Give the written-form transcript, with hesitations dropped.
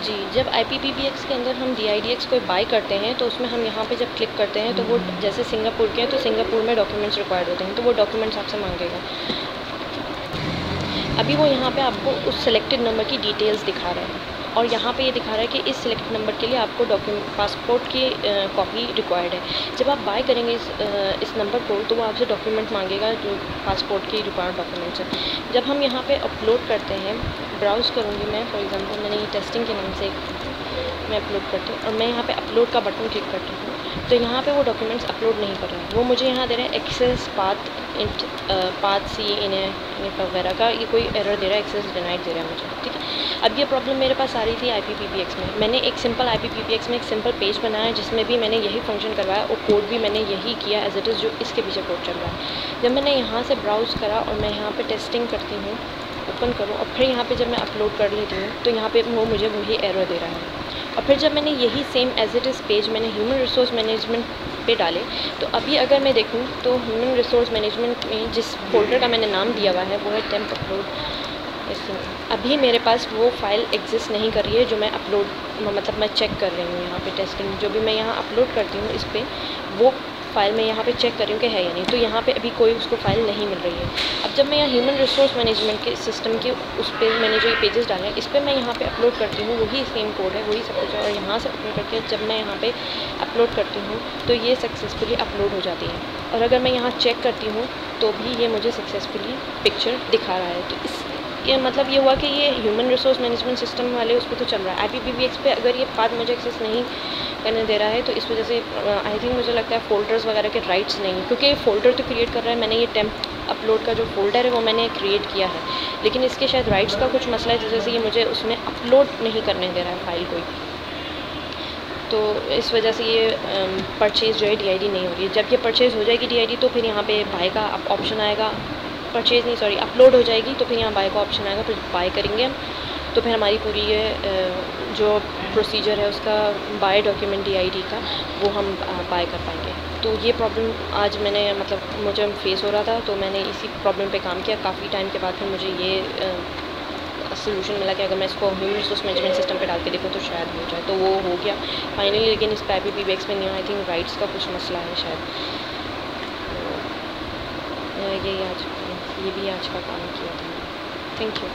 जी, जब IPPBX के अंदर हम DIDX कोई बाय करते हैं तो उसमें हम यहाँ पे जब क्लिक करते हैं तो वो जैसे सिंगापुर के हैं तो सिंगापुर में डॉक्यूमेंट्स रिक्वायर्ड होते हैं, तो वो डॉक्यूमेंट्स आपसे मांगेगा। अभी वो यहाँ पे आपको उस सिलेक्टेड नंबर की डिटेल्स दिखा रहा है और यहाँ पे ये दिखा रहा है कि इस सिलेक्टेड नंबर के लिए आपको पासपोर्ट की कॉपी रिक्वायर्ड है। जब आप बाय करेंगे इस नंबर को तो वो आपसे डॉक्यूमेंट मांगेगा जो पासपोर्ट की रिक्वायर्ड डॉक्यूमेंट्स हैं। जब हम यहाँ पे अपलोड करते हैं, ब्राउज़ करूँगी मैं, फॉर एग्जांपल मैंने ये टेस्टिंग के नाम से मैं अपलोड करती हूँ और मैं यहाँ पे अपलोड का बटन क्लिक करती हूँ तो यहाँ पे वो डॉक्यूमेंट्स अपलोड नहीं कर रहा है। वो मुझे यहाँ दे रहा है एक्सेस पाथ सी इन्हें वगैरह का ये कोई एरर दे रहा है, एक्सेस डिनाइड दे रहा है मुझे, ठीक है। अब ये प्रॉब्लम मेरे पास आ रही थी IPPBX में। मैंने एक सिंपल IPPBX में एक सिंपल पेज बनाया जिसमें भी मैंने यही फंक्शन करवाया और कोड भी मैंने यही किया एज इट इज़ जो इसके पीछे कोड चल रहा है। जब मैंने यहाँ से ब्राउज़ करा और मैं यहाँ पर टेस्टिंग करती हूँ, ओपन करूँ और फिर यहाँ पर जब मैं अपलोड कर लेती हूँ तो यहाँ पर वो मुझे वही एरर दे रहा है। और फिर जब मैंने यही same as it is page मैंने ह्यूमन रिसोर्स मैनेजमेंट पे डाले तो अभी अगर मैं देखूँ तो ह्यूमन रिसोर्स मैनेजमेंट में जिस फोल्डर का मैंने नाम दिया हुआ है वो है टेम्प अपलोड। इसमें अभी मेरे पास वो फ़ाइल एग्जिस्ट नहीं कर रही है जो मैं अपलोड मतलब मैं चेक कर रही हूँ यहाँ पे टेस्टिंग जो भी मैं यहाँ अपलोड करती हूँ इस पर वो फ़ाइल मैं यहाँ पे चेक कर रही हूँ कि है या नहीं, तो यहाँ पे अभी कोई उसको फ़ाइल नहीं मिल रही है। अब जब मैं यहाँ ह्यूमन रिसोर्स मैनेजमेंट के सिस्टम के उस पर मैंने जो ये पेजेस डाले हैं इस पर मैं यहाँ पे अपलोड करती हूँ, वही सेम कोड है, वही सब कुछ है और यहाँ से अपलोड करके जब मैं यहाँ पे अपलोड करती हूँ तो ये सक्सेसफुली अपलोड हो जाती है। और अगर मैं यहाँ चेक करती हूँ तो भी ये मुझे सक्सेसफुली पिक्चर दिखा रहा है। तो इसके मतलब ये हुआ कि ये ह्यूमन रिसोर्स मैनेजमेंट सिस्टम वाले उस पर तो चल रहा है। IPPBX पे अगर ये पाथ मुझे एक्सेस नहीं करने दे रहा है तो इस वजह से आई थिंक मुझे लगता है फ़ोल्डर्स वगैरह के राइट्स नहीं, क्योंकि फ़ोल्डर तो क्रिएट कर रहा है, मैंने ये टेम्प अपलोड का जो फ़ोल्डर है वो मैंने क्रिएट किया है, लेकिन इसके शायद राइट्स का कुछ मसला है जैसे ये मुझे उसमें अपलोड नहीं करने दे रहा है फ़ाइल कोई, तो इस वजह से ये परचेज़ जो है DID नहीं हो रही है। जब ये परचेज़ हो जाएगी DID तो फिर यहाँ पे बाय का ऑप्शन आएगा, परचेज़ नहीं सॉरी अपलोड हो जाएगी तो फिर यहाँ बाय का ऑप्शन आएगा, फिर बाय करेंगे हम तो फिर हमारी पूरी ये जो प्रोसीजर है उसका बाय डॉक्यूमेंट DID का वो हम बाय कर पाएंगे। तो ये प्रॉब्लम आज मैंने मतलब मुझे फेस हो रहा था तो मैंने इसी प्रॉब्लम पे काम किया। काफ़ी टाइम के बाद फिर मुझे ये सोल्यूशन मिला कि अगर मैं इसको ह्यूमन रिसोर्स मैनेजमेंट सिस्टम पे डाल के देखूँ तो शायद हो जाए, तो वो हो गया फाइनली। लेकिन इस पर IPPBX में नहीं, आई थिंक राइट्स का कुछ मसला है शायद। तो ये भी आज का काम किया था। Thank you.